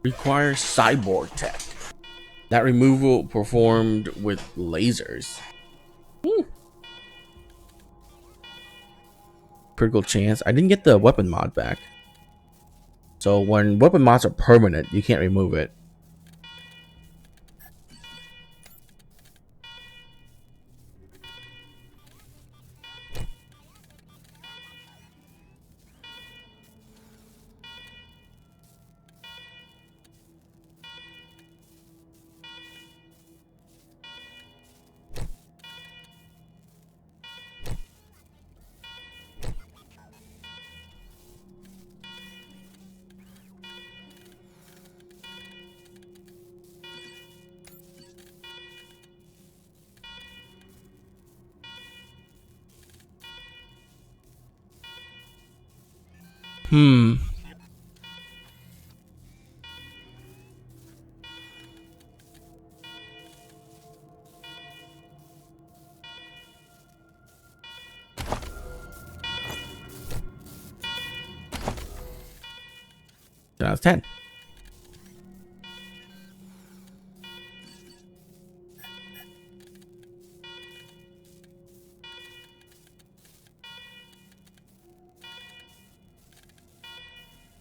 Requires cyborg tech. That removal performed with lasers. Critical chance. I didn't get the weapon mod back. So when weapon mods are permanent, you can't remove it. That was 10.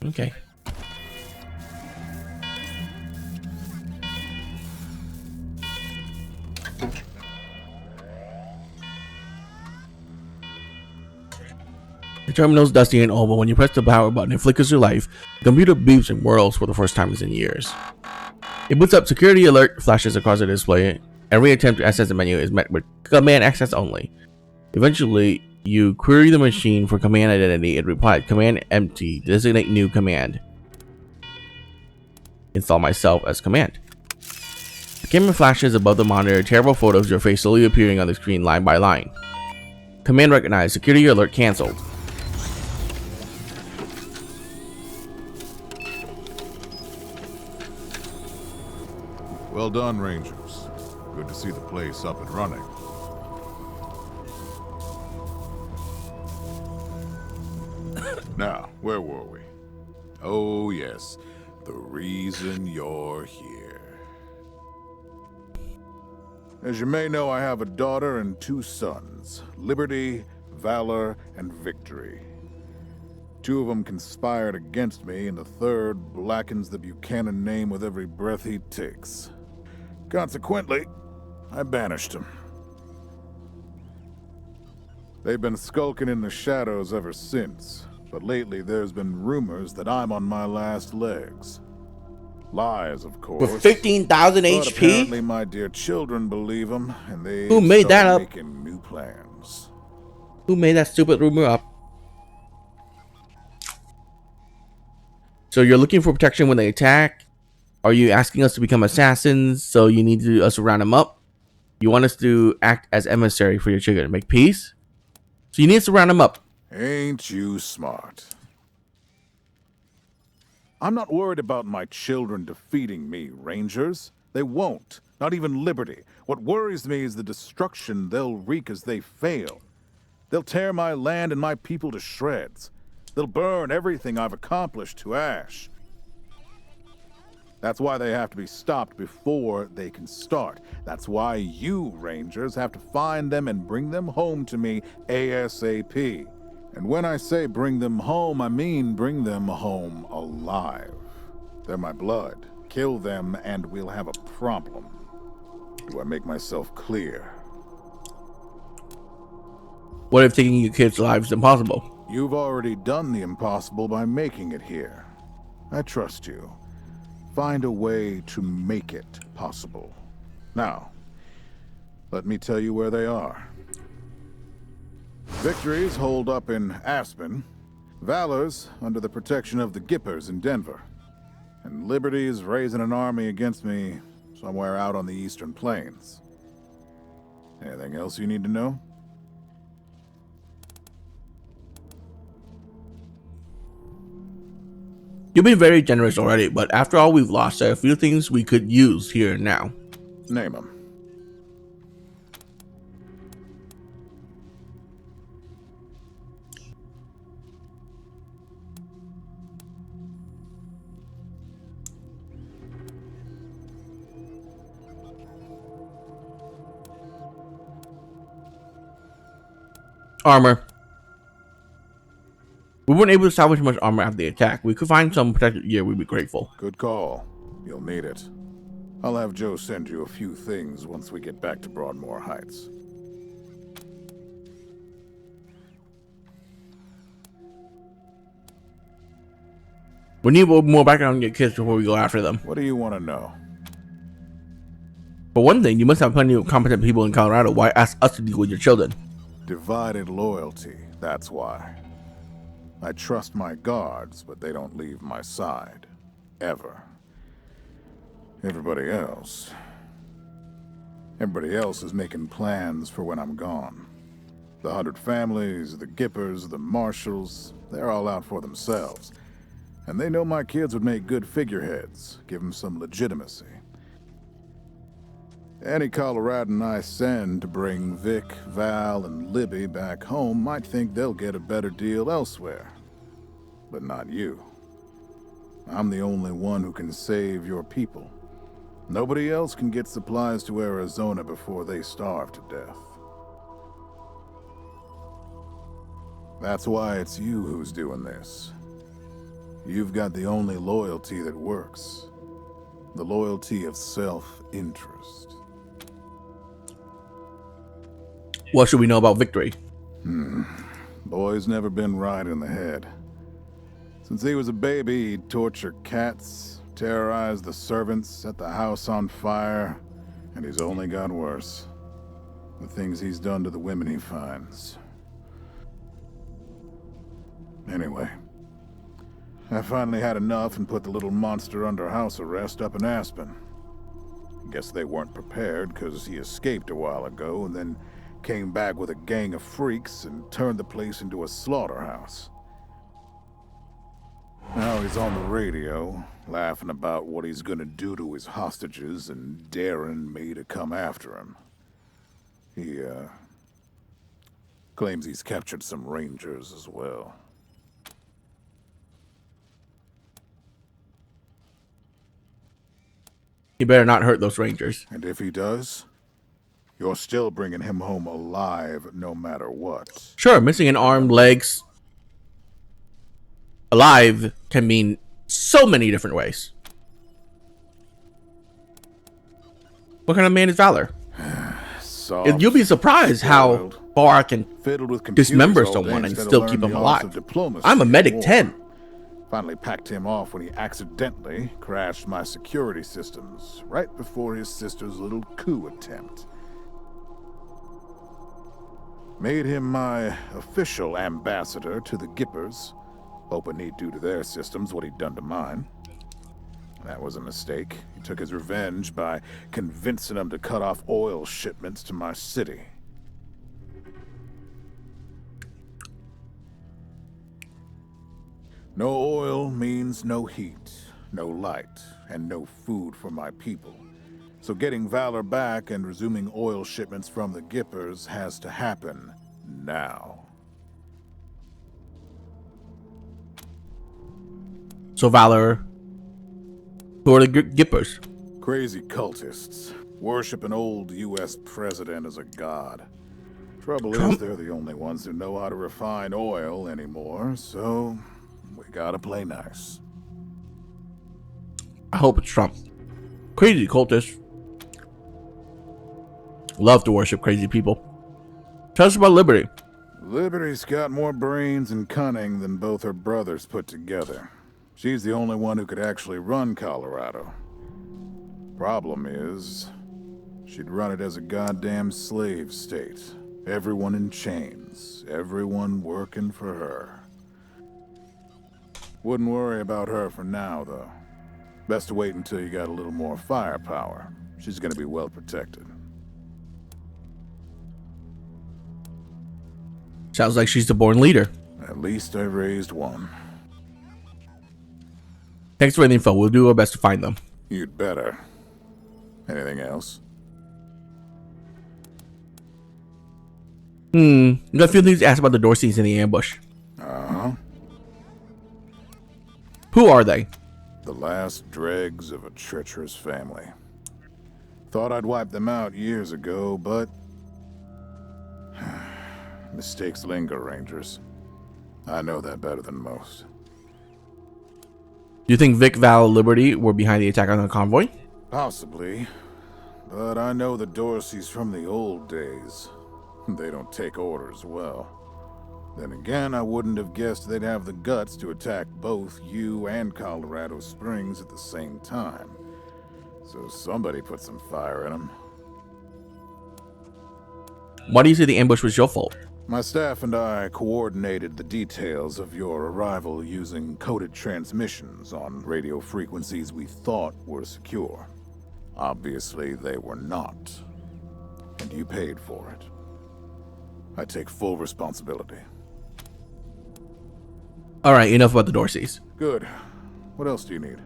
Okay. The terminal's dusty and old, but when you press the power button, it flickers your life. The computer beeps and whirls for the first time in years. It boots up security alert, flashes across the display. Every attempt to access the menu is met with command access only. Eventually, you query the machine for command identity. It replied, command empty, designate new command. Install myself as command. The camera flashes above the monitor, terrible photos of your face slowly appearing on the screen line by line. Command recognized, security alert cancelled. Well done, Rangers. Good to see the place up and running. Now, where were we? Oh, yes. The reason you're here. As you may know, I have a daughter and 2 sons. Liberty, Valor, and Victory. 2 of them conspired against me, and the 3rd blackens the Buchanan name with every breath he takes. Consequently, I banished him. They've been skulking in the shadows ever since, but lately there's been rumors that I'm on my last legs. Lies, of course. With 15,000 but apparently HP? my dear children believe them, and they Who made that up? making new plans. Who made that stupid rumor up? So you're looking for protection when they attack? Are you asking us to become assassins, so you need us to round them up? You want us to act as emissary for your children, make peace? So you need us to round them up. Ain't you smart? I'm not worried about my children defeating me, Rangers. They won't. Not even Liberty. What worries me is the destruction they'll wreak as they fail. They'll tear my land and my people to shreds. They'll burn everything I've accomplished to ash. That's why they have to be stopped before they can start. That's why you, Rangers, have to find them and bring them home to me ASAP. And when I say bring them home, I mean bring them home alive. They're my blood. Kill them and we'll have a problem. Do I make myself clear? What if taking your kids' lives is impossible? You've already done the impossible by making it here. I trust you. Find a way to make it possible. Now, let me tell you where they are. Victory's holed up in Aspen. Valor's under the protection of the Gippers in Denver. And Liberty's raising an army against me somewhere out on the Eastern Plains. Anything else you need to know? You've been very generous already, but after all we've lost, there are a few things we could use here and now. Name them. Armor. We weren't able to salvage much armor after the attack. We could find some protected gear, we'd be grateful. Good call. You'll need it. I'll have Joe send you a few things once we get back to Broadmoor Heights. We need more background on your kids before we go after them. What do you want to know? For one thing, you must have plenty of competent people in Colorado. Why ask us to deal with your children? Divided loyalty, that's why. I trust my guards, but they don't leave my side. Ever. Everybody else is making plans for when I'm gone. The 100 families, the Gippers, the Marshals, they're all out for themselves. And they know my kids would make good figureheads, give them some legitimacy. Any Coloradan I send to bring Vic, Val, and Libby back home might think they'll get a better deal elsewhere. But not you. I'm the only one who can save your people. Nobody else can get supplies to Arizona before they starve to death. That's why it's you who's doing this. You've got the only loyalty that works. The loyalty of self-interest. What should we know about Victory? Boy's never been right in the head. Since he was a baby, he'd torture cats, terrorize the servants, set the house on fire, and he's only got worse. The things he's done to the women he finds. Anyway, I finally had enough and put the little monster under house arrest up in Aspen. Guess they weren't prepared because he escaped a while ago and then came back with a gang of freaks and turned the place into a slaughterhouse. Now he's on the radio, laughing about what he's gonna do to his hostages and daring me to come after him. He, claims he's captured some rangers as well. He better not hurt those rangers. And if he does, you're still bringing him home alive no matter what. Sure, missing an arm, legs, alive can mean so many different ways. What kind of man is Valor? Soft, You'll be surprised how far I can fiddled with computers dismember all someone day and instead of still learning keep him the arts alive. of diplomacy I'm a and medic war. 10. Finally packed him off when he accidentally crashed my security systems right before his sister's little coup attempt. Made him my official ambassador to the Gippers, hoping he'd do to their systems what he'd done to mine. That was a mistake. He took his revenge by convincing them to cut off oil shipments to my city. No oil means no heat, no light, and no food for my people. So getting Valor back and resuming oil shipments from the Gippers has to happen now. So Valor, who are the Gippers? Crazy cultists, worship an old U.S. president as a god. Trouble is, they're the only ones who know how to refine oil anymore, so we gotta play nice. I hope it's Trump. Crazy cultists love to worship crazy people. Tell us about Liberty. Liberty's got more brains and cunning than both her brothers put together. She's the only one who could actually run Colorado. Problem is, she'd run it as a goddamn slave state. Everyone in chains, everyone working for her. Wouldn't worry about her for now, though. Best to wait until you got a little more firepower. She's gonna be well protected. Sounds like she's the born leader. At least I raised one. Thanks for the info. We'll do our best to find them. You'd better. Anything else? You got a few things to ask about the Dorseys in the ambush. Uh-huh. Who are they? The last dregs of a treacherous family. Thought I'd wiped them out years ago, but Mistakes linger, Rangers. I know that better than most. Do you think Vic, Val, Liberty were behind the attack on the convoy? Possibly. But I know the Dorseys from the old days. They don't take orders well. Then again, I wouldn't have guessed they'd have the guts to attack both you and Colorado Springs at the same time. So somebody put some fire in them. Why do you say the ambush was your fault? My staff and I coordinated the details of your arrival using coded transmissions on radio frequencies we thought were secure. Obviously, they were not. And you paid for it. I take full responsibility. Alright, enough about the Dorseys. Good. What else do you need?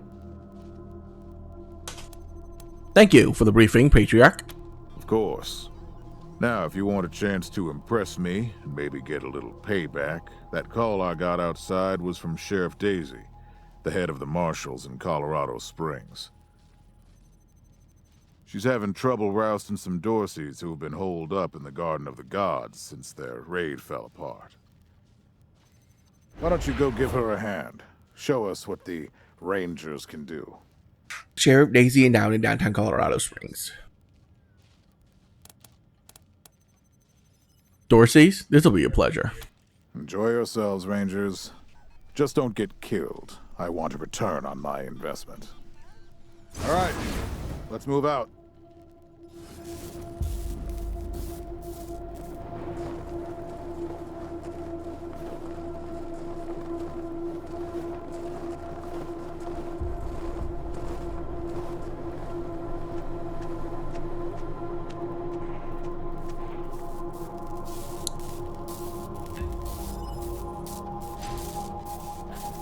Thank you for the briefing, Patriarch. Of course. Now, if you want a chance to impress me and maybe get a little payback, that call I got outside was from Sheriff Daisy, the head of the marshals in Colorado Springs. She's having trouble rousting some Dorseys who have been holed up in the Garden of the Gods since their raid fell apart. Why don't you go give her a hand? Show us what the Rangers can do. Sheriff Daisy and down in downtown Colorado Springs. Dorseys, this will be a pleasure. Enjoy yourselves, Rangers. Just don't get killed. I want a return on my investment. All right, let's move out.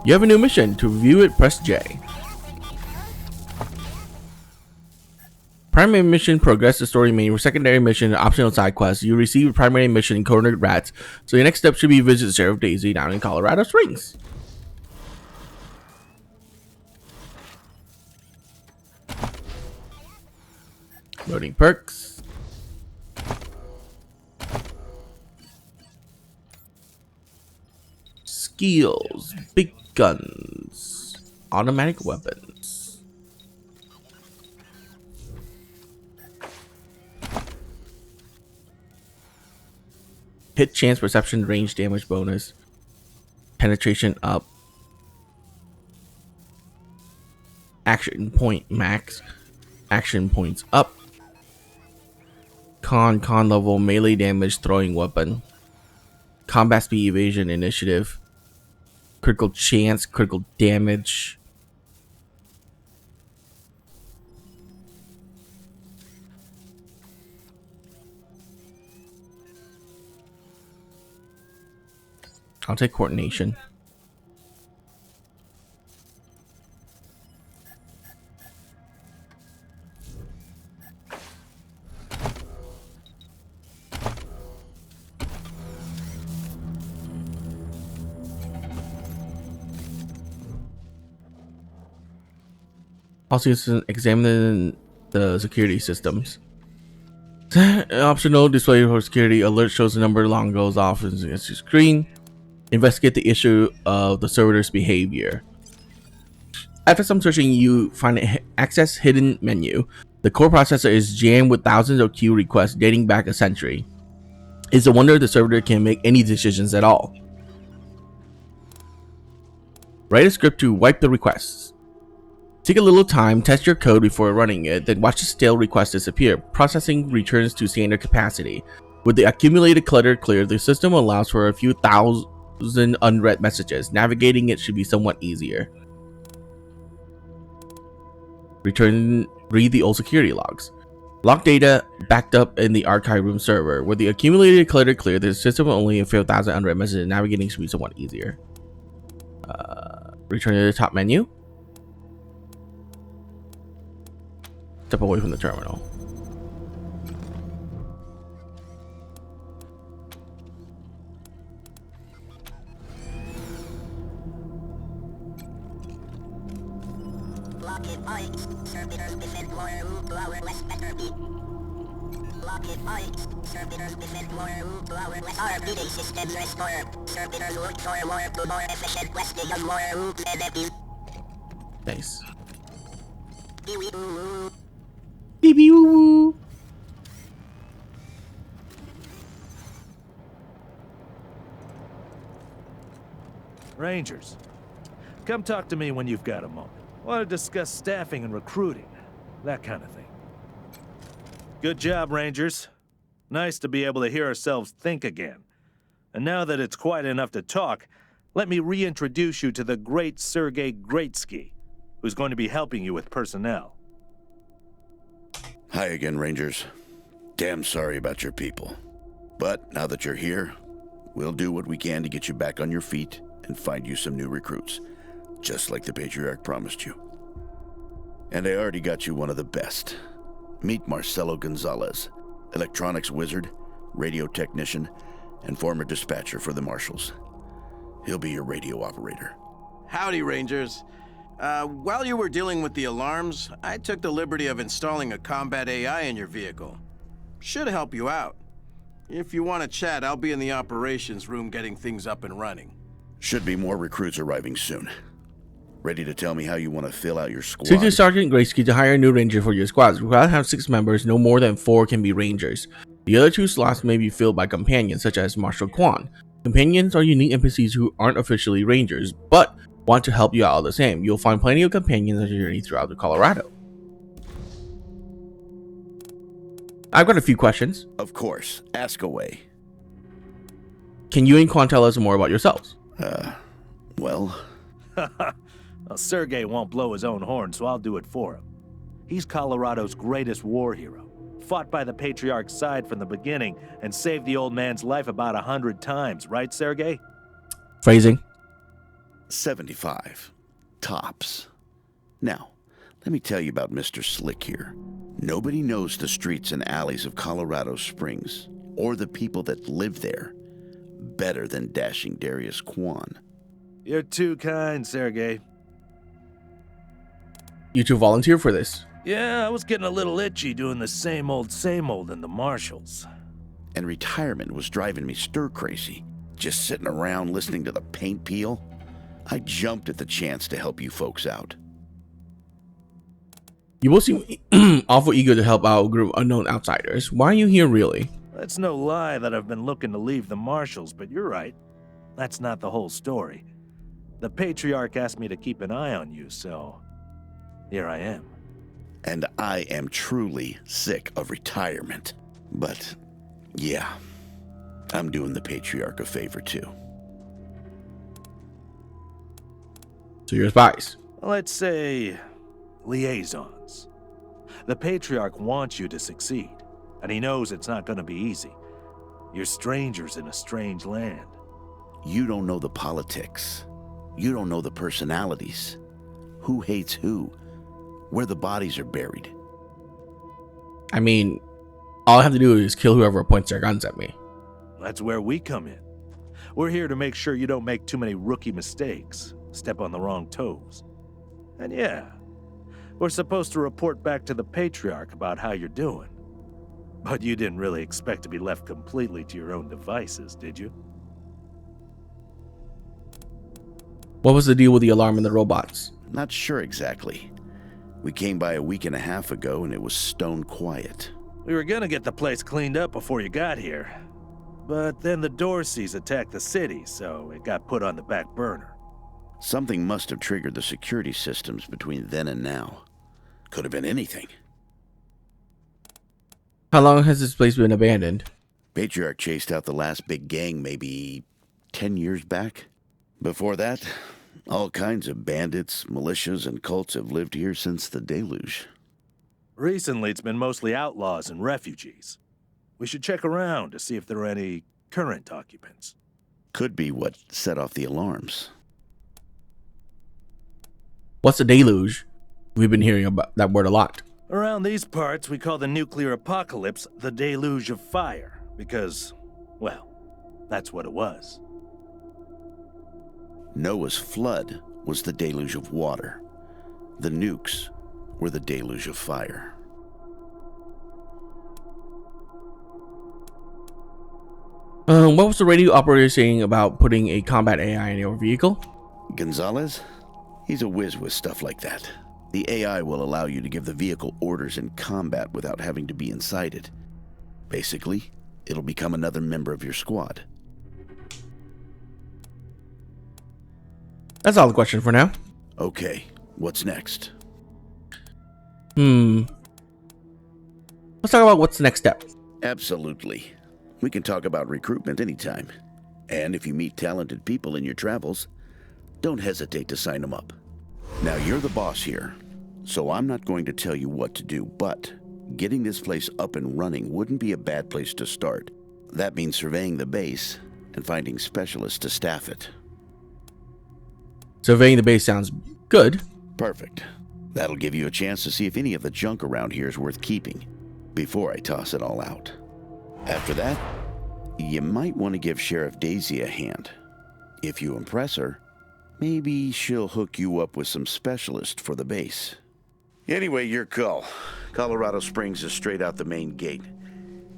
You have a new mission. To review it, press J. Primary mission, progress the story main, secondary mission, optional side quests. You receive a primary mission, Cornered Rats. So your next step should be visit Sheriff Daisy down in Colorado Springs. Loading perks. Skills, big guns, automatic weapons. Hit chance, perception, range, damage bonus, penetration up, action point max, action points up, con level, melee damage, throwing weapon, combat speed, evasion, initiative, critical chance, critical damage. I'll take coordination. Also, examine the security systems. Optional display for security alert shows the number long goes off against your screen. Investigate the issue of the server's behavior. After some searching, you find an access hidden menu. The core processor is jammed with thousands of queue requests dating back a century. It's a wonder the server can make any decisions at all. Write a script to wipe the requests. Take a little time, test your code before running it, then watch the stale request disappear. Processing returns to standard capacity. With the accumulated clutter cleared, the system allows for a few thousand unread messages. Navigating it should be somewhat easier. Read the old security logs. Log data backed up in the archive room server. With the accumulated clutter cleared, the system only a few thousand unread messages. Navigating should be somewhat easier. Return to the top menu. Step away from the terminal. pocket bikes. Servitors defend more route to our west. Our bidding systems restore. Servitors look for more efficient questing on more route than Nice. the Beep woo woo. Rangers, come talk to me when you've got a moment. Want to discuss staffing and recruiting, that kind of thing. Good job, Rangers. Nice to be able to hear ourselves think again. And now that it's quiet enough to talk, let me reintroduce you to the great Sergei Greatsky, who's going to be helping you with personnel. Hi again, Rangers. Damn sorry about your people. But now that you're here, we'll do what we can to get you back on your feet and find you some new recruits, just like the Patriarch promised you. And I already got you one of the best. Meet Marcelo Gonzalez, electronics wizard, radio technician, and former dispatcher for the Marshals. He'll be your radio operator. Howdy, Rangers. While you were dealing with the alarms, I took the liberty of installing a combat AI in your vehicle. Should help you out. If you want to chat, I'll be in the operations room getting things up and running. Should be more recruits arriving soon. Ready to tell me how you want to fill out your squad? Speak to Sergeant Greatsky to hire a new ranger for your squads. Required to have 6 members, no more than 4 can be rangers. The other 2 slots may be filled by companions, such as Marshal Quan. Companions are unique NPCs who aren't officially rangers, but want to help you out all the same. You'll find plenty of companions as you journey throughout the Colorado. I've got a few questions. Of course. Ask away. Can you and Quan tell us more about yourselves? Well, Well, Sergei won't blow his own horn, so I'll do it for him. He's Colorado's greatest war hero. Fought by the Patriarch's side from the beginning and saved the old man's life about 100 times, right, Sergei? Phrasing. 75. Tops. Now, let me tell you about Mr. Slick here. Nobody knows the streets and alleys of Colorado Springs, or the people that live there, better than dashing Darius Kwan. You're too kind, Sergei. You 2 volunteer for this. Yeah, I was getting a little itchy doing the same old in the Marshals. And retirement was driving me stir-crazy. Just sitting around listening to the paint peel. I jumped at the chance to help you folks out. You both seem awful eager to help out a group of unknown outsiders. Why are you here really? It's no lie that I've been looking to leave the Marshals, but you're right. That's not the whole story. The Patriarch asked me to keep an eye on you, so here I am. And I am truly sick of retirement. But, yeah, I'm doing the Patriarch a favor too. So you're spies. Let's say liaisons. The Patriarch wants you to succeed, and he knows it's not going to be easy. You're strangers in a strange land. You don't know the politics. You don't know the personalities. Who hates who? Where the bodies are buried. I mean, all I have to do is kill whoever points their guns at me. That's where we come in. We're here to make sure you don't make too many rookie mistakes, step on the wrong toes. And yeah, we're supposed to report back to the Patriarch about how you're doing. But you didn't really expect to be left completely to your own devices, did you? What was the deal with the alarm and the robots? Not sure exactly. We came by a week and a half ago and it was stone quiet. We were gonna get the place cleaned up before you got here. But then the Dorseys attacked the city, so it got put on the back burner. Something must have triggered the security systems between then and now. Could have been anything. How long has this place been abandoned? Patriarch chased out the last big gang maybe 10 years back. Before that, all kinds of bandits, militias, and cults have lived here since the deluge. Recently, it's been mostly outlaws and refugees. We should check around to see if there are any current occupants. Could be what set off the alarms. What's a deluge? We've been hearing about that word a lot. Around these parts, we call the nuclear apocalypse the deluge of fire, because, well, that's what it was. Noah's flood was the deluge of water. The nukes were the deluge of fire. What was the radio operator saying about putting a combat AI in your vehicle? Gonzalez? He's a whiz with stuff like that. The AI will allow you to give the vehicle orders in combat without having to be inside it. Basically, it'll become another member of your squad. That's all the question for now. Okay, what's next? Let's talk about what's the next step. Absolutely. We can talk about recruitment anytime. And if you meet talented people in your travels, don't hesitate to sign them up. Now, you're the boss here, so I'm not going to tell you what to do, but getting this place up and running wouldn't be a bad place to start. That means surveying the base and finding specialists to staff it. Surveying the base sounds good. Perfect. That'll give you a chance to see if any of the junk around here is worth keeping before I toss it all out. After that, you might want to give Sheriff Daisy a hand. If you impress her, maybe she'll hook you up with some specialists for the base. Anyway, your call. Colorado Springs is straight out the main gate.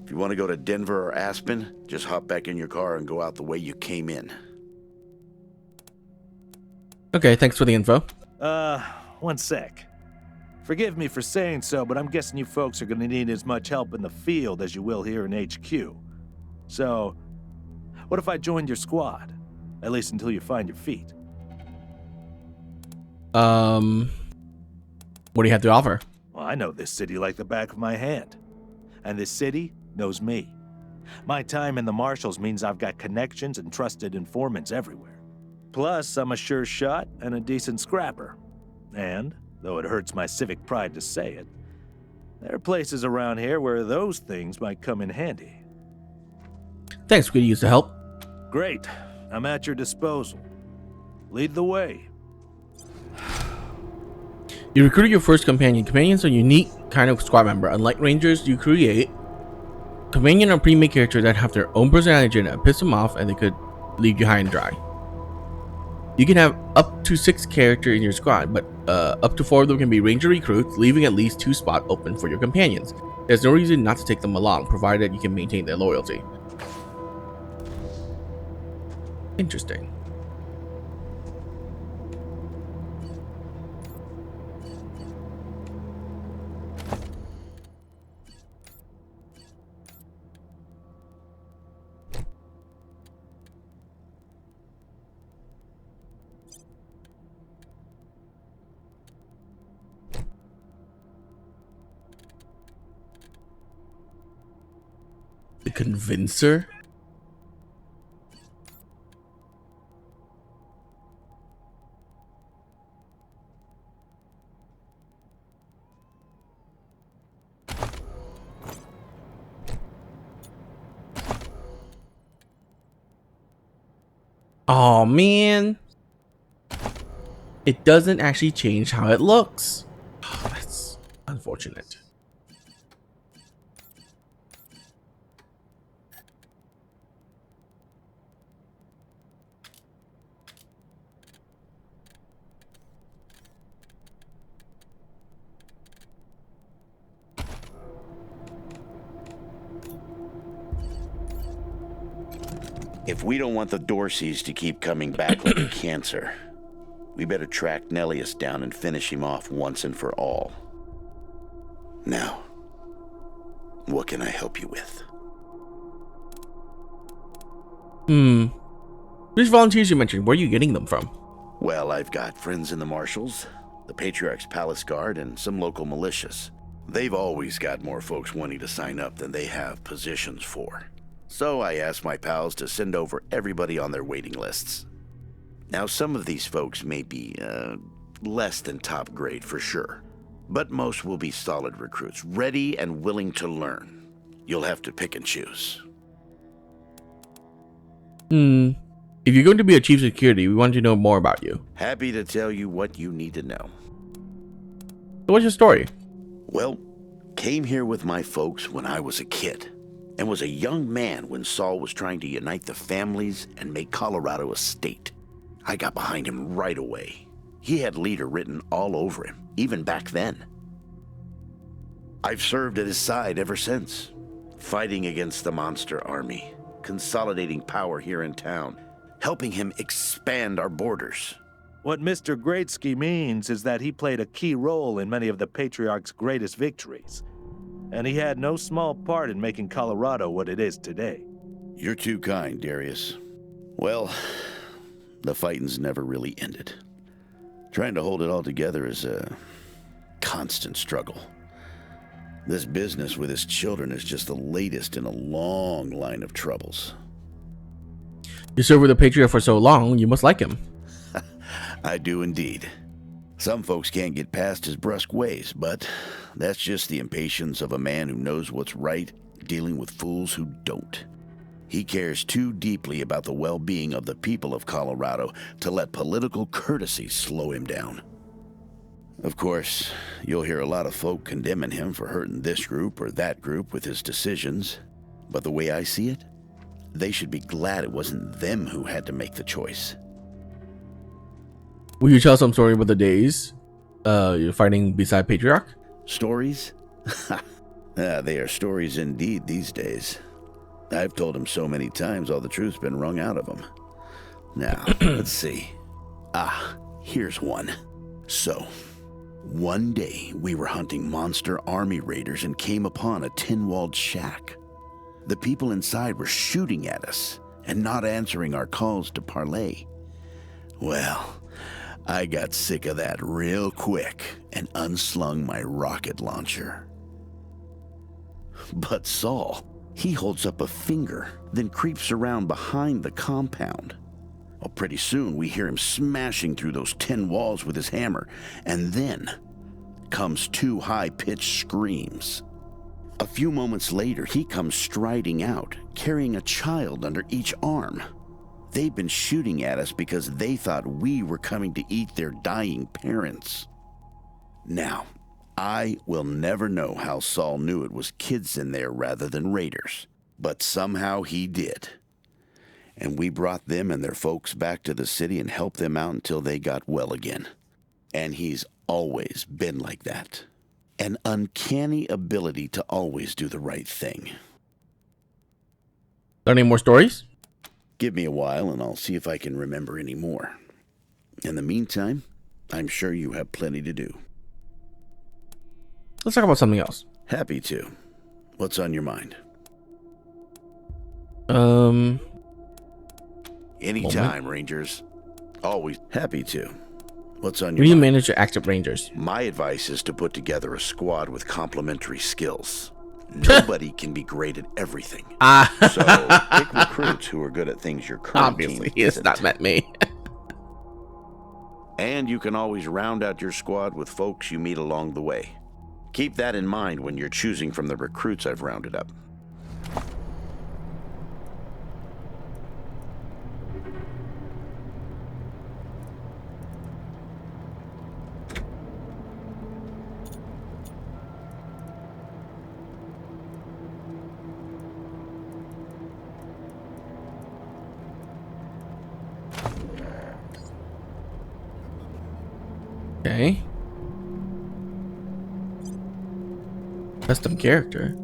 If you want to go to Denver or Aspen, just hop back in your car and go out the way you came in. Okay, thanks for the info. One sec. Forgive me for saying so, but I'm guessing you folks are gonna need as much help in the field as you will here in HQ. So, what if I joined your squad? At least until you find your feet. What do you have to offer? Well, I know this city like the back of my hand. And this city knows me. My time in the Marshals means I've got connections and trusted informants everywhere. Plus, I'm a sure shot and a decent scrapper. And, though it hurts my civic pride to say it, there are places around here where those things might come in handy. Thanks, we could use the help. Great. I'm at your disposal. Lead the way. You recruited your first companion. Companions are a unique kind of squad member. Unlike rangers, you create companion are pre-made characters that have their own personality and piss them off and they could leave you high and dry. You can have up to 6 characters in your squad, but up to 4 of them can be ranger recruits, leaving at least 2 spots open for your companions. There's no reason not to take them along, provided you can maintain their loyalty. Interesting. The Convincer? Oh man, it doesn't actually change how it looks. Oh, that's unfortunate. If we don't want the Dorseys to keep coming back like a cancer, we better track Nellius down and finish him off once and for all. Now, what can I help you with? These volunteers you mentioned, where are you getting them from? Well, I've got friends in the Marshals, the Patriarch's Palace Guard, and some local militias. They've always got more folks wanting to sign up than they have positions for. So I asked my pals to send over everybody on their waiting lists. Now, some of these folks may be, less than top grade for sure, but most will be solid recruits, ready and willing to learn. You'll have to pick and choose. If you're going to be a chief security, we want to know more about you. Happy to tell you what you need to know. So what's your story? Well, came here with my folks when I was a kid, and was a young man when Saul was trying to unite the families and make Colorado a state. I got behind him right away. He had leader written all over him, even back then. I've served at his side ever since, fighting against the monster army, consolidating power here in town, helping him expand our borders. What Mr. Greatsky means is that he played a key role in many of the Patriarch's greatest victories, and he had no small part in making Colorado what it is today. You're too kind, Darius. Well, the fighting's never really ended. Trying to hold it all together is a constant struggle. This business with his children is just the latest in a long line of troubles. You served with the Patriot for so long, you must like him. I do indeed. Some folks can't get past his brusque ways, but that's just the impatience of a man who knows what's right, dealing with fools who don't. He cares too deeply about the well-being of the people of Colorado to let political courtesy slow him down. Of course, you'll hear a lot of folk condemning him for hurting this group or that group with his decisions, but the way I see it, they should be glad it wasn't them who had to make the choice. Will you tell some story about the days you're fighting beside Patriarch? Stories? They are stories indeed these days. I've told him so many times all the truth's been wrung out of him. Now, let's see. Here's one. So, one day we were hunting monster army raiders and came upon a tin-walled shack. The people inside were shooting at us and not answering our calls to parley. Well, I got sick of that real quick and unslung my rocket launcher. But Saul, he holds up a finger, then creeps around behind the compound. Well, pretty soon we hear him smashing through those tin walls with his hammer, and then comes two high-pitched screams. A few moments later, he comes striding out, carrying a child under each arm. They've been shooting at us because they thought we were coming to eat their dying parents. Now, I will never know how Saul knew it was kids in there rather than raiders, but somehow he did. And we brought them and their folks back to the city and helped them out until they got well again. And he's always been like that. An uncanny ability to always do the right thing. Any more stories? Give me a while and I'll see if I can remember any more. In the meantime, I'm sure you have plenty to do. Let's talk about something else. Happy to. What's on your mind? Anytime, Rangers. Always happy to. What's on your When you mind? manage your active Rangers? My advice is to put together a squad with complementary skills. Nobody can be great at everything. So pick recruits who are good at things your current Obviously, team he has isn't. not met me. And you can always round out your squad with folks you meet along the way. Keep that in mind when you're choosing from the recruits I've rounded up. Okay. Custom character.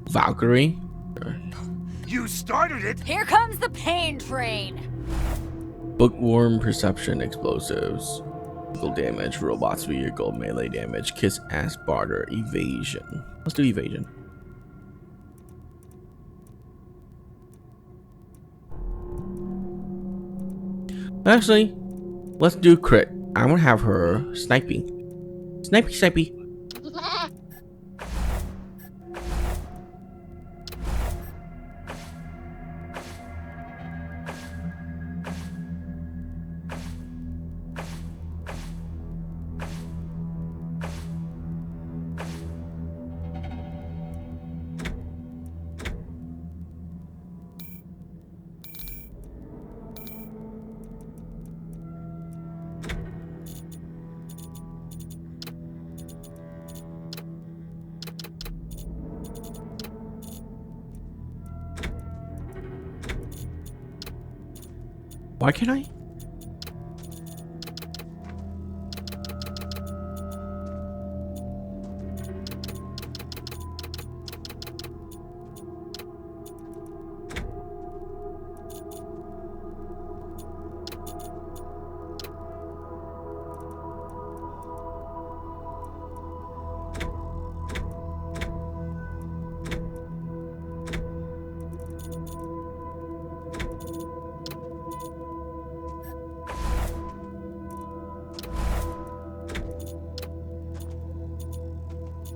Valkyrie. You started it! Here comes the pain train! Bookworm, perception, explosives, physical damage, robots, vehicle, melee damage, kiss ass, barter, evasion. Let's do evasion. Actually, let's do crit. I'm gonna have her sniping. Snipey, snipey. Why can't I?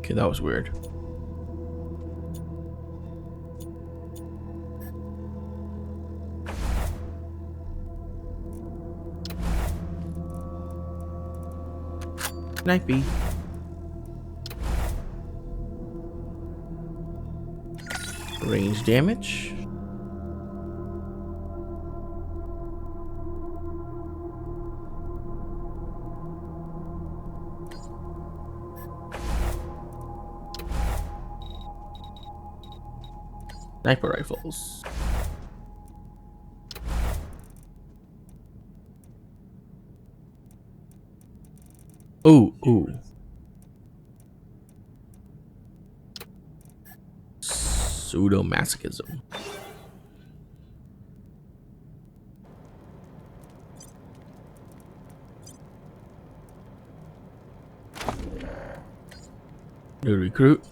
Okay, that was weird. Snipey. Range damage. Sniper rifles. Ooh, ooh. Pseudomasochism. New recruit.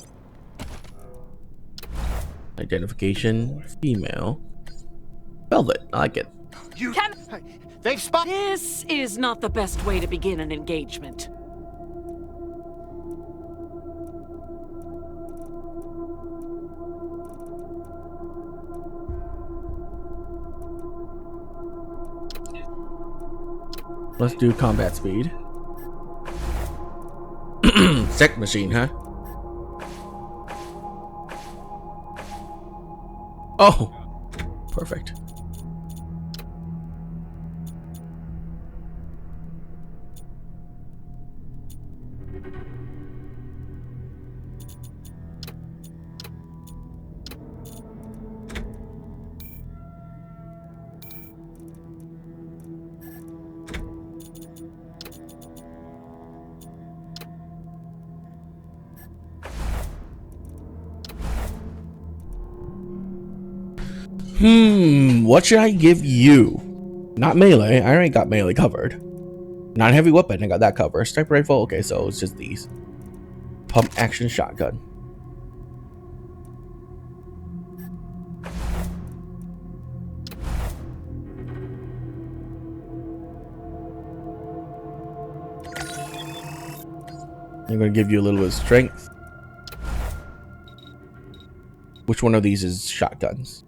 Identification. Female. Velvet. I like it. They've spotted. This is not the best way to begin an engagement. Let's do combat speed. Sec machine, huh? Oh, perfect. What should I give you? Not melee. I already got melee covered. Not heavy weapon. I got that covered. Sniper rifle. Okay, so it's just these. Pump action shotgun. I'm gonna give you a little bit of strength. Which one of these is shotguns?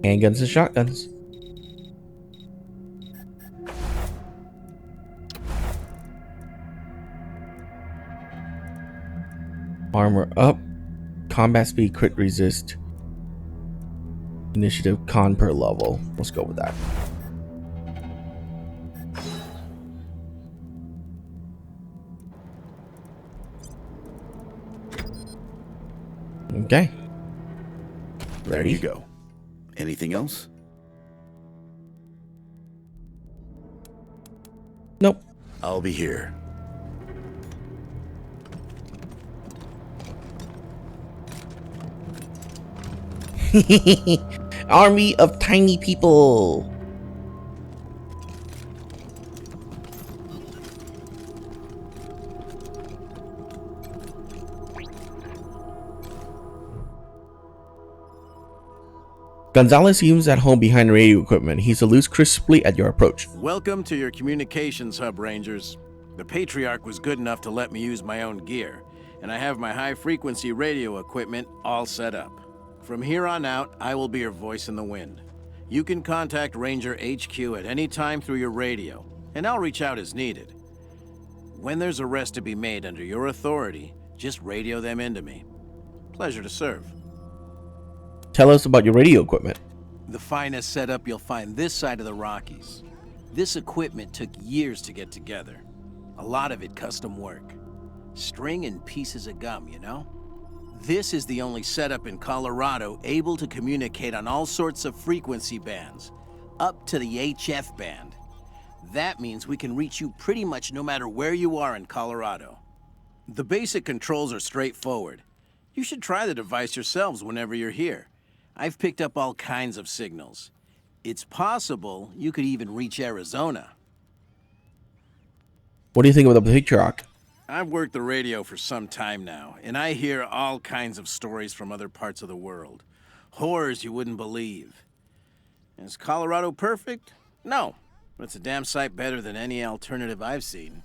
Handguns and shotguns. Armor up. Combat speed, crit resist. Initiative con per level. Let's go with that. Okay. There you go. Anything else? Nope. I'll be here. Army of tiny people. Gonzalez seems at home behind radio equipment. He salutes crisply at your approach. Welcome to your communications hub, Rangers. The Patriarch was good enough to let me use my own gear, and I have my high-frequency radio equipment all set up. From here on out, I will be your voice in the wind. You can contact Ranger HQ at any time through your radio, and I'll reach out as needed. When there's arrests to be made under your authority, just radio them into me. Pleasure to serve. Tell us about your radio equipment. The finest setup you'll find this side of the Rockies. This equipment took years to get together. A lot of it custom work. String and pieces of gum, you know? This is the only setup in Colorado able to communicate on all sorts of frequency bands, up to the HF band. That means we can reach you pretty much no matter where you are in Colorado. The basic controls are straightforward. You should try the device yourselves whenever you're here. I've picked up all kinds of signals. It's possible you could even reach Arizona. What do you think of the Patriarch? I've worked the radio for some time now, and I hear all kinds of stories from other parts of the world. Horrors you wouldn't believe. Is Colorado perfect? No, but it's a damn sight better than any alternative I've seen.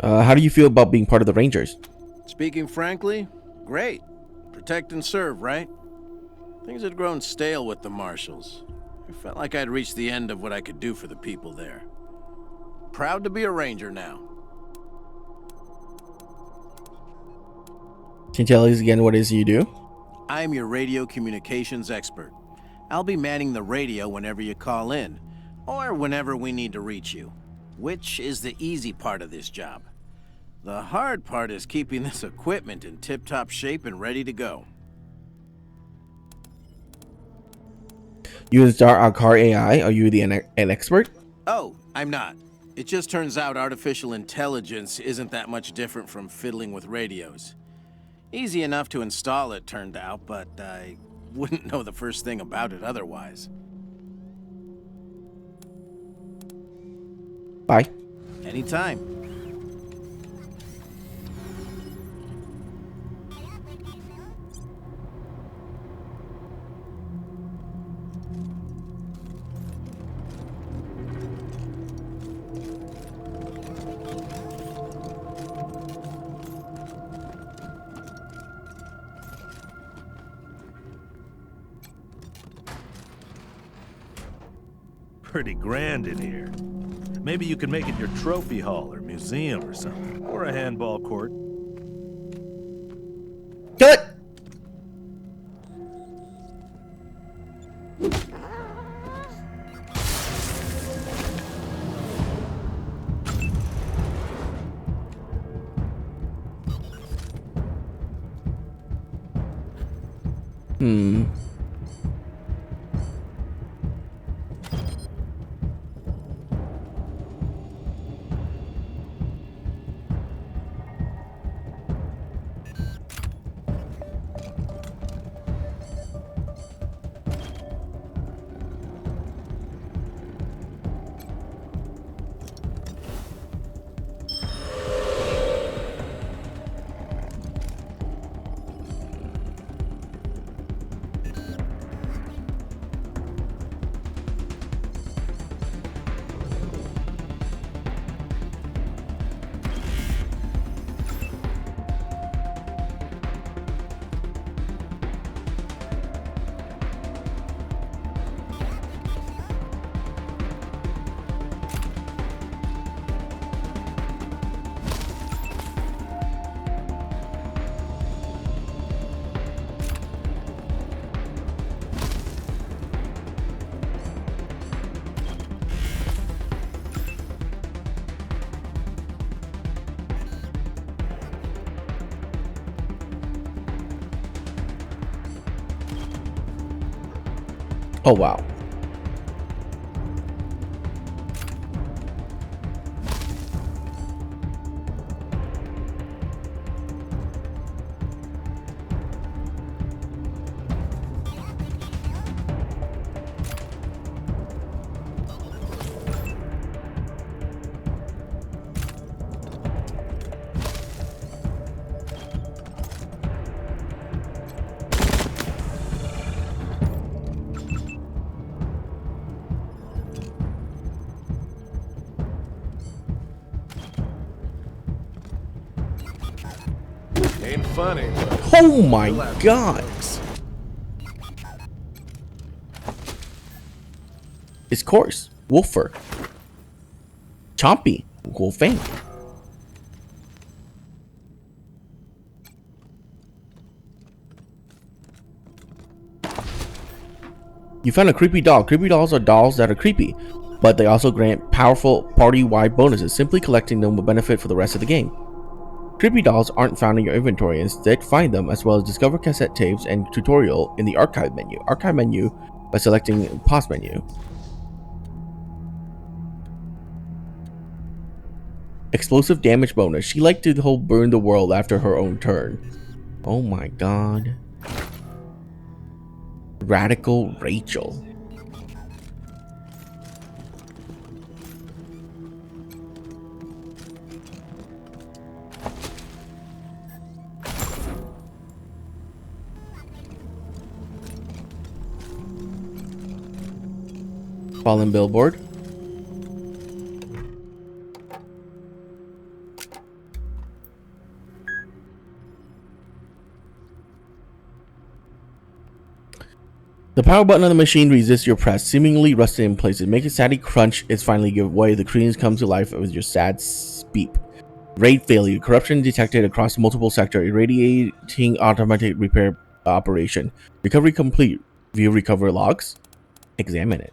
How do you feel about being part of the Rangers? Speaking frankly, great. Protect and serve, right? Things had grown stale with the Marshals. I felt like I'd reached the end of what I could do for the people there. Proud to be a Ranger now. Can you tell us again what it is you do? I'm your radio communications expert. I'll be manning the radio whenever you call in, or whenever we need to reach you, which is the easy part of this job. The hard part is keeping this equipment in tip-top shape and ready to go. You install our car AI. Are you an expert? Oh, I'm not. It just turns out artificial intelligence isn't that much different from fiddling with radios. Easy enough to install, it turned out, but I wouldn't know the first thing about it otherwise. Bye. Anytime. Pretty grand in here. Maybe you can make it your trophy hall or museum or something. Or a handball court. Kill it! Oh, wow. Ain't funny, but Oh my god. It's coarse. Wolfer. Chompy. Wolfang. You found a creepy doll. Creepy dolls are dolls that are creepy, but they also grant powerful party-wide bonuses. Simply collecting them will benefit for the rest of the game. Creepy dolls aren't found in your inventory. Instead, find them as well as discover cassette tapes and tutorial in the archive menu. Archive menu by selecting pause menu. Explosive damage bonus. She liked to whole burn the world after her own turn. Oh my god. Radical Rachel. Fallen billboard. The power button on the machine resists your press, seemingly rusted in place. It makes a saddy crunch. It's finally give way. The screens come to life with your sad beep. RAID failure. Corruption detected across multiple sectors. Irradiating automatic repair operation. Recovery complete. View recover logs. Examine it.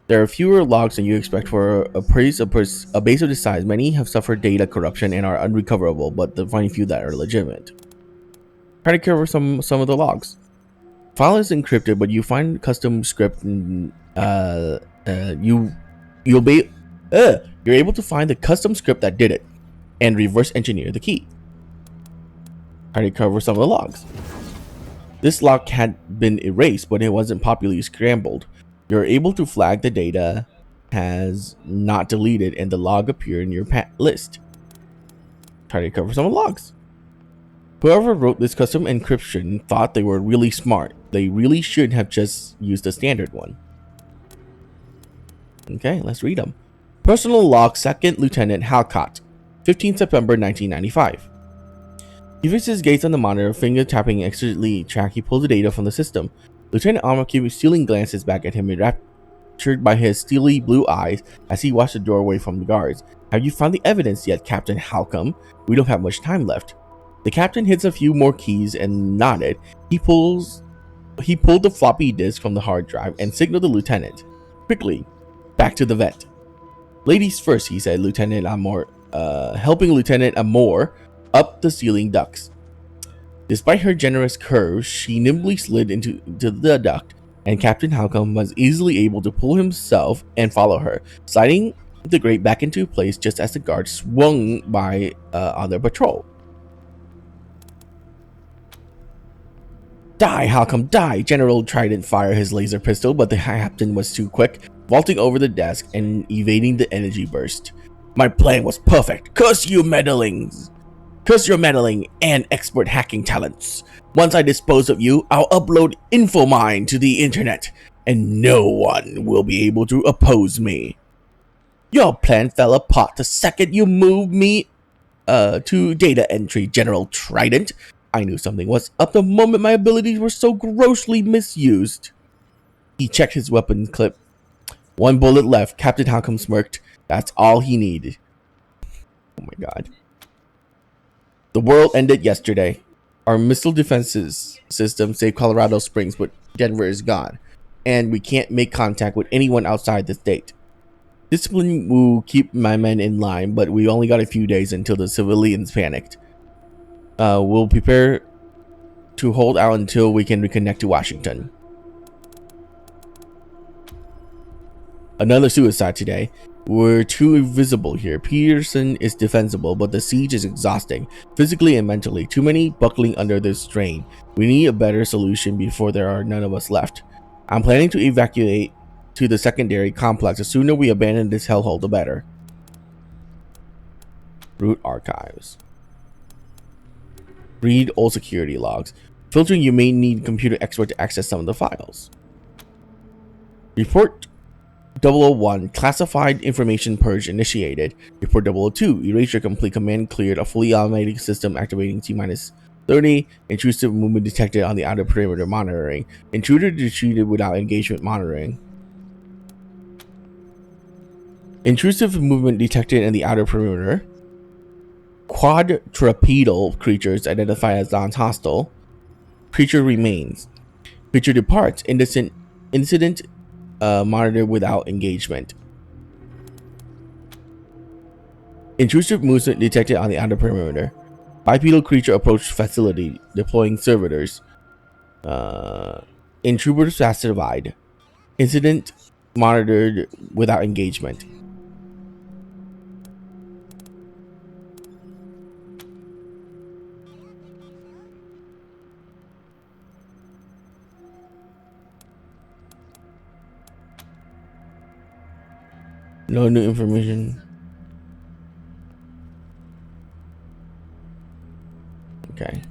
There are fewer logs than you expect for a base of this size. Many have suffered data corruption and are unrecoverable, but the finding few that are legitimate. Try to cover some of the logs. File is encrypted, but you find custom script and you're able to find the custom script that did it and reverse engineer the key. Try to cover some of the logs. This log had been erased, but it wasn't popularly scrambled. You're able to flag the data as not deleted and the log appear in your list. Try to cover some of the logs. Whoever wrote this custom encryption thought they were really smart. They really should have just used the standard one. Okay, let's read them. Personal log, 2nd Lieutenant Halcott, 15 September 1995. He fixed his gaze on the monitor, finger tapping exitly track. He pulled the data from the system. Lieutenant Armour kept stealing glances back at him, enraptured by his steely blue eyes as he watched the doorway from the guards. Have you found the evidence yet, Captain Halcombe? We don't have much time left. The captain hits a few more keys and nodded. He pulled the floppy disk from the hard drive and signaled the lieutenant. Quickly, back to the vet. Ladies first, he said, helping Lieutenant Amour up the ceiling ducts. Despite her generous curves, she nimbly slid into the duct, and Captain Halcombe was easily able to pull himself and follow her, sliding the grate back into place just as the guards swung by on their patrol. Die, Halcombe, die! General Trident fired his laser pistol, but the captain was too quick, vaulting over the desk and evading the energy burst. My plan was perfect. Curse you meddlings! Curse your meddling and expert hacking talents. Once I dispose of you, I'll upload InfoMine to the internet, and no one will be able to oppose me. Your plan fell apart the second you moved me to data entry, General Trident. I knew something was up the moment my abilities were so grossly misused. He checked his weapon clip. 1 bullet left. Captain Halcombe smirked. That's all he needed. Oh my god. The world ended yesterday. Our missile defenses system saved Colorado Springs, but Denver is gone. And we can't make contact with anyone outside the state. Discipline will keep my men in line, but we only got a few days until the civilians panicked. We'll prepare to hold out until we can reconnect to Washington. Another suicide today. We're too invisible here. Peterson is defensible, but the siege is exhausting, physically and mentally. Too many buckling under this strain. We need a better solution before there are none of us left. I'm planning to evacuate to the secondary complex. The sooner we abandon this hellhole, the better. Root archives. Read all security logs. Filtering, you may need a computer expert to access some of the files. Report 001, classified information purge initiated. Report 002, erasure complete, command cleared, a fully automated system activating T-30, intrusive movement detected on the outer perimeter monitoring. Intruder retreated without engagement monitoring. Intrusive movement detected in the outer perimeter. Quadrupedal creatures identified as non-hostile. Creature remains. Creature departs. Incident monitored without engagement. Intrusive movement detected on the outer perimeter. Bipedal creature approached facility, deploying servitors. Intruders pacified. Incident monitored without engagement. No new information. Okay.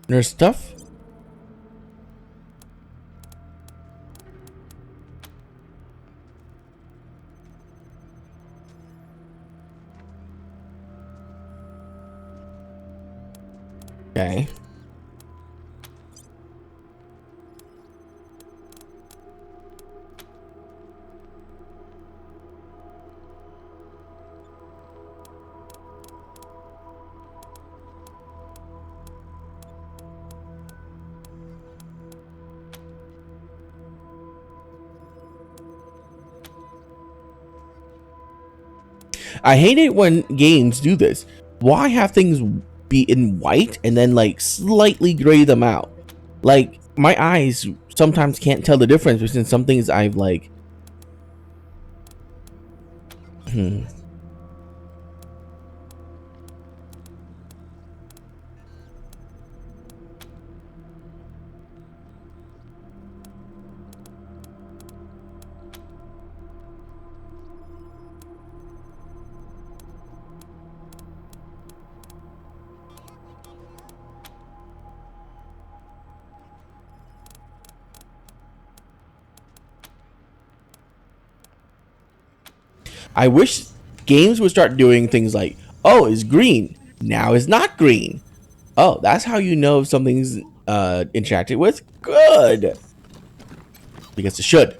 There's stuff. Okay. I hate it when games do this. Why have things be in white and then like slightly gray them out? Like my eyes sometimes can't tell the difference between some things I've like. I wish games would start doing things like, oh, it's green. Now it's not green. Oh, that's how you know if something's interacted with. Good. Because it should.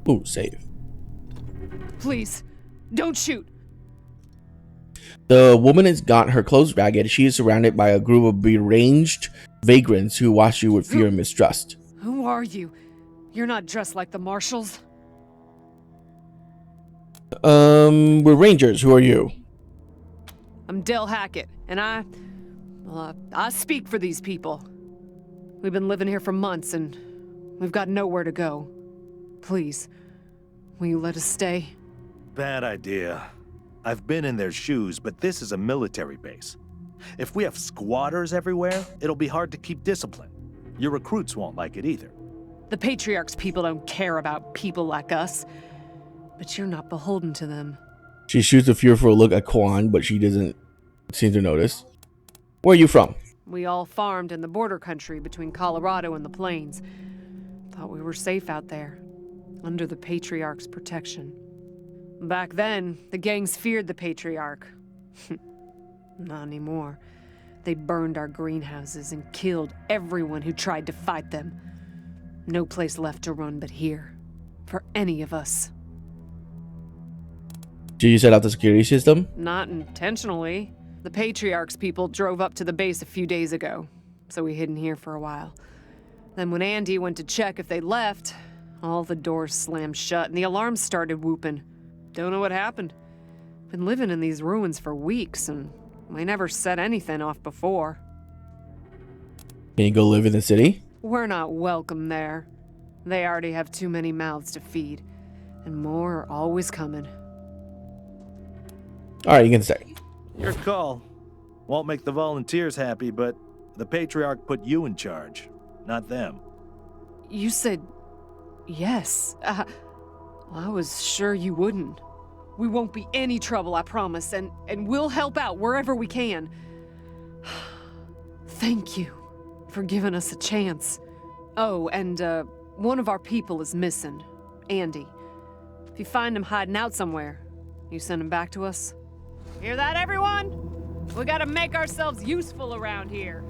Ooh, save. Please, don't shoot. The woman has got her clothes ragged. She is surrounded by a group of deranged vagrants who watch you with fear and mistrust. Who are you? You're not dressed like the marshals. We're rangers. Who are you? I'm Del Hackett, and I speak for these people. We've been living here for months, and we've got nowhere to go. Please, will you let us stay? Bad idea. I've been in their shoes, but this is a military base. If we have squatters everywhere, it'll be hard to keep discipline. Your recruits won't like it either. The Patriarch's people don't care about people like us, but you're not beholden to them. She shoots a fearful look at Quan, but she doesn't seem to notice. Where are you from? We all farmed in the border country between Colorado and the plains. Thought we were safe out there, under the Patriarch's protection. Back then, the gangs feared the Patriarch. Not anymore. They burned our greenhouses and killed everyone who tried to fight them. No place left to run but here, for any of us. Did you set out the security system? Not intentionally. The Patriarch's people drove up to the base a few days ago, so we hid in here for a while. Then when Andy went to check if they left, all the doors slammed shut and the alarms started whooping. Don't know what happened. Been living in these ruins for weeks and we never set anything off before. Can you go live in the city? We're not welcome there. They already have too many mouths to feed, and more are always coming. Alright, you can stay. Your call. Won't make the volunteers happy, but the Patriarch put you in charge, not them. You said yes. I was sure you wouldn't. We won't be any trouble, I promise, and we'll help out wherever we can. Thank you for giving us a chance. Oh, and one of our people is missing, Andy. If you find him hiding out somewhere, you send him back to us. Hear that, everyone? We gotta make ourselves useful around here.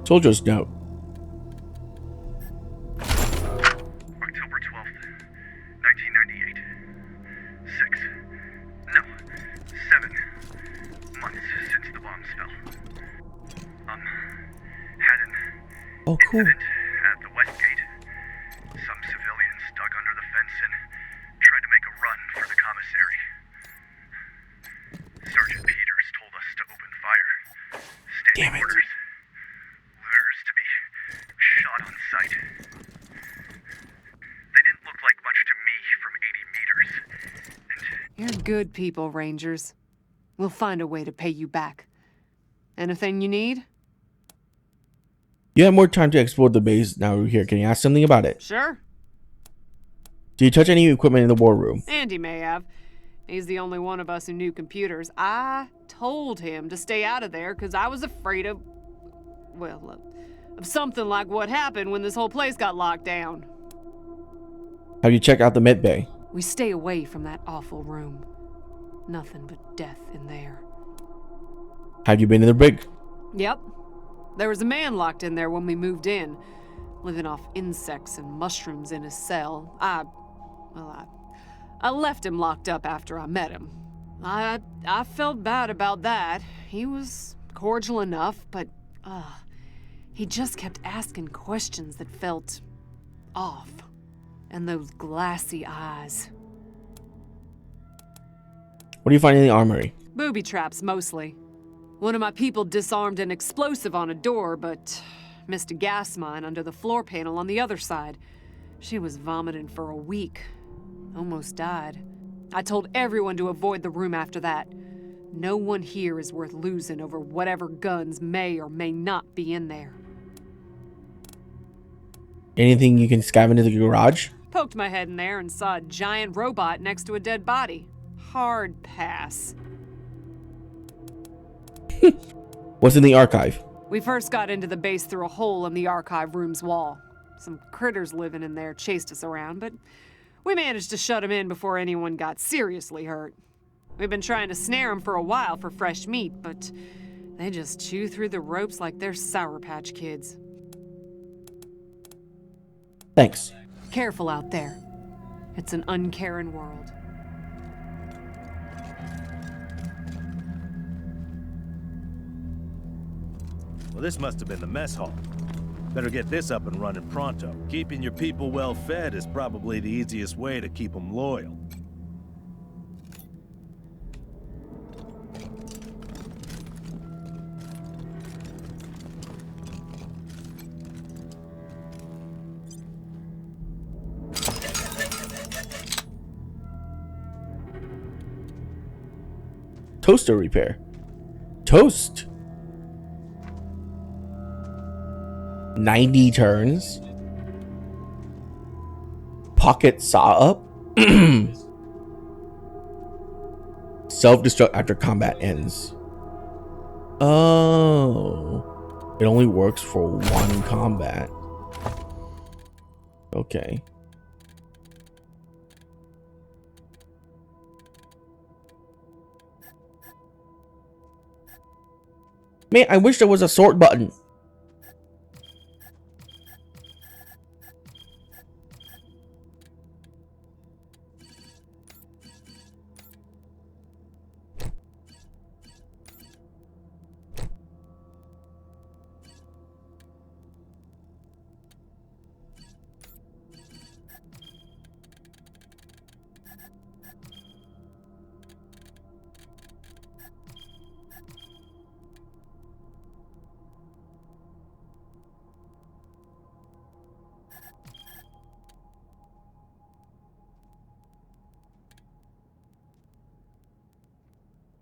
Soldier's note. Oh, cool. Incident at the West Gate. Some civilians dug under the fence and tried to make a run for the commissary. Sergeant Peters told us to open fire. Standing Damn it. orders. Lures to be shot on sight. They didn't look like much to me from 80 meters. You're good people, Rangers. We'll find a way to pay you back. Anything you need? You have more time to explore the base now we're here. Can you ask something about it? Sure. Do you touch any equipment in the war room? Andy may have. He's the only one of us who knew computers. I told him to stay out of there because I was afraid of, well, of something like what happened when this whole place got locked down. Have you checked out the med bay? We stay away from that awful room. Nothing but death in there. Have you been in the brig? Yep. There was a man locked in there when we moved in, living off insects and mushrooms in his cell. I left him locked up after I met him. I felt bad about that. He was cordial enough, but he just kept asking questions that felt off. And those glassy eyes. What do you find in the armory? Booby traps, mostly. One of my people disarmed an explosive on a door, but missed a gas mine under the floor panel on the other side. She was vomiting for a week. Almost died. I told everyone to avoid the room after that. No one here is worth losing over whatever guns may or may not be in there. Anything you can scav into the garage? Poked my head in there and saw a giant robot next to a dead body. Hard pass. What's in the archive? We first got into the base through a hole in the archive room's wall. Some critters living in there chased us around, but we managed to shut them in before anyone got seriously hurt. We've been trying to snare them for a while for fresh meat, but they just chew through the ropes like they're Sour Patch Kids. Thanks. Careful out there. It's an uncaring world. Well, this must have been the mess hall. Better get this up and running pronto. Keeping your people well fed is probably the easiest way to keep them loyal. Toaster repair. Toast. 90 turns. Pocket saw up. Self-destruct after combat ends. Oh. It only works for one combat. Okay. Man, I wish there was a sort button.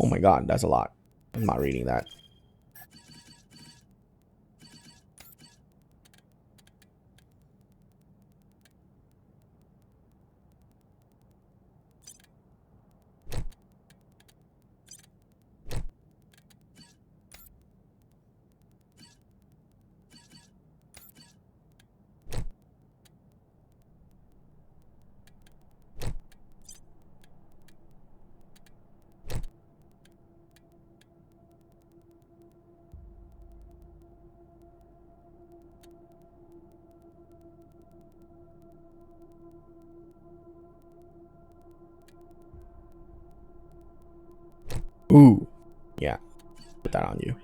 Oh my god, that's a lot. I'm not reading that. Ooh. Yeah. Put that on you.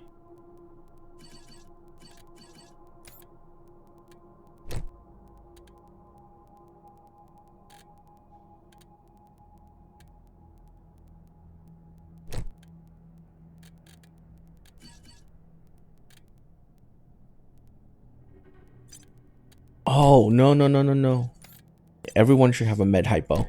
Oh, no, no, no, no, no. Everyone should have a med hypo.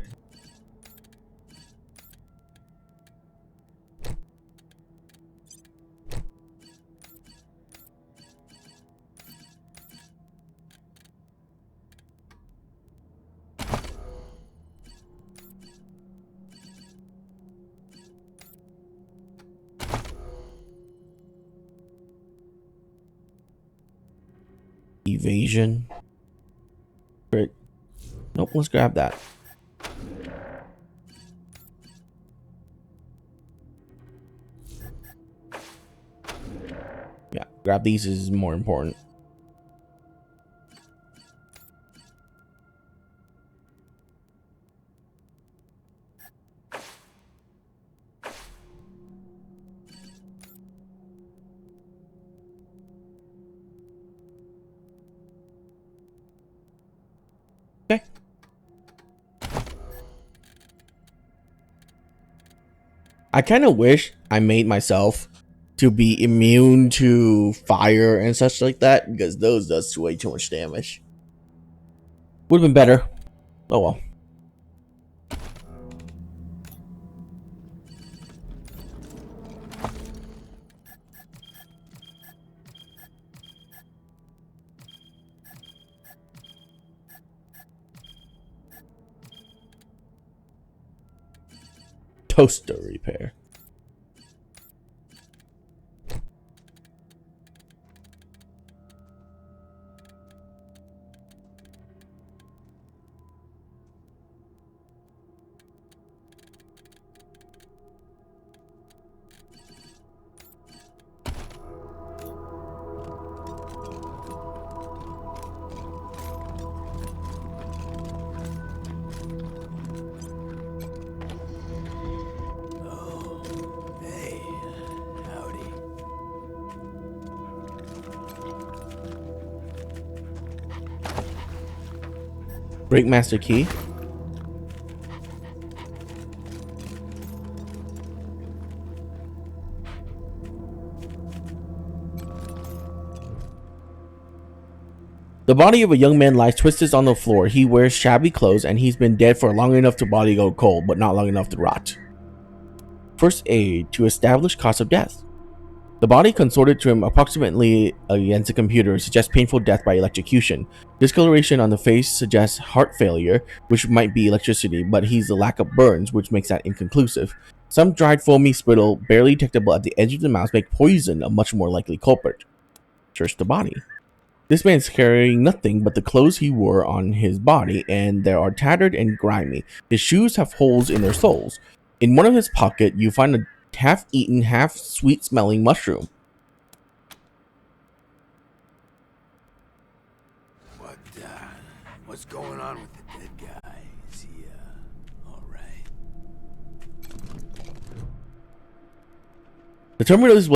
Evasion. Great. Nope, let's grab that. Yeah, grab these is more important. Okay. I kind of wish I made myself to be immune to fire and such like that, because those does way too much damage. Would have been better. Oh well. Toaster repair. Breakmaster key. The body of a young man lies twisted on the floor. He wears shabby clothes and he's been dead for long enough to body go cold, but not long enough to rot. First aid to establish cause of death. The body consorted to him approximately against the computer suggests painful death by electrocution. Discoloration on the face suggests heart failure, which might be electricity, but he's the lack of burns, which makes that inconclusive. Some dried foamy spittle, barely detectable at the edge of the mouth, make poison a much more likely culprit. Search the body. This man's carrying nothing but the clothes he wore on his body, and they are tattered and grimy. His shoes have holes in their soles. In one of his pockets, you find a half-eaten, half-sweet-smelling mushroom. What's going on with the dead guy? Is he, all right? The terminal is